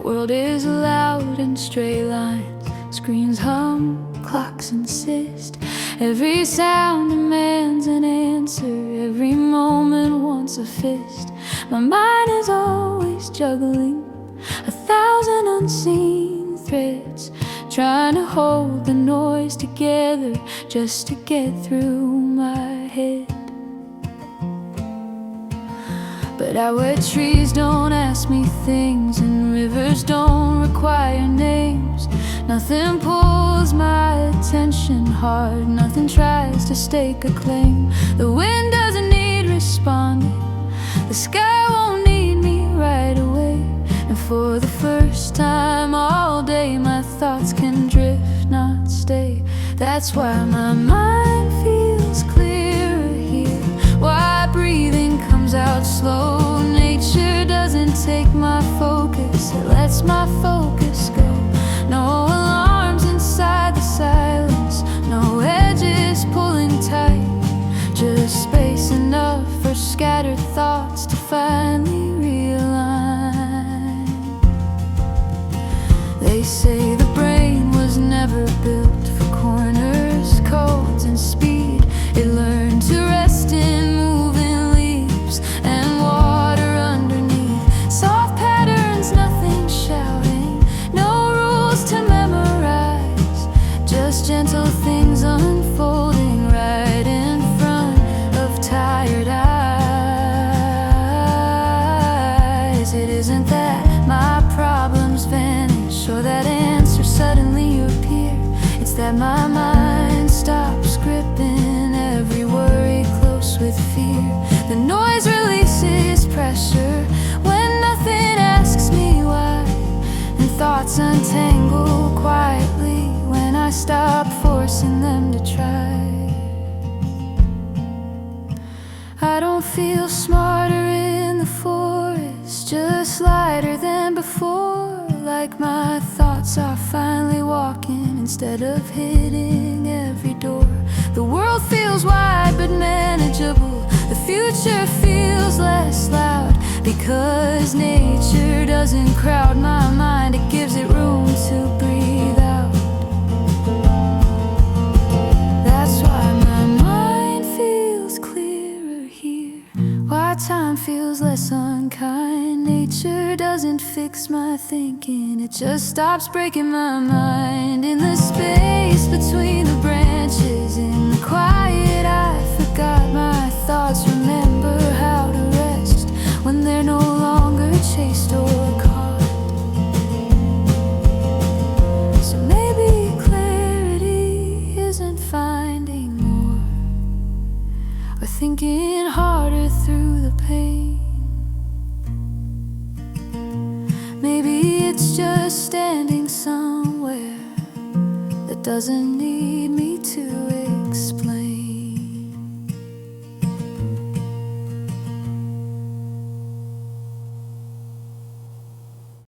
world is loud and straight lines, screens hum, clocks insist. Every sound demands an answer, every moment wants a fist. My mind is always juggling 1,000 unseen threads, trying to hold the noise together just to get through my head. But out where trees don't ask me things and rivers don't require names, nothing pulls my attention hard, nothing tries to stake a claim. The wind doesn't need responding, the sky won't need me right away. And for the first time all day my thoughts can drift, not stay. That's why my mind feels clearer here, why breathing comes out slow. Nature doesn't take my focus, it lets my focus go. No alarms inside the silence, no edges pulling tight, just space enough for scattered thoughts to finally realign. They say the brain was never built for corners, codes and speed. It learned to rest in moving leaves and water underneath. Soft patterns, nothing shouting, no rules to memorize, just gentle things unfolding right in front of tired eyes. It isn't that my problems vanish or that answers suddenly appear, it's that my mind stops gripping every worry close with fear. The noise releases pressure when nothing asks me why, and thoughts untangle quietly when I stop forcing them to try. I don't feel smarter in the forest, just lighter than before, like my thoughts are finally walking instead of hitting every door. The world feels wide but manageable, the future feels less loud, because nature doesn't crowd my mind, it gives it room to breathe out. That's why my mind feels clearer here, why time feels less unkind. Nature doesn't fix my thinking, it just stops breaking my mind. In the space between the branches, in the quiet I forgot my thoughts. Remember how to rest when they're no longer chased or caught. So maybe clarity isn't finding more or thinking harder through the pain. Maybe it's just standing somewhere that doesn't need me to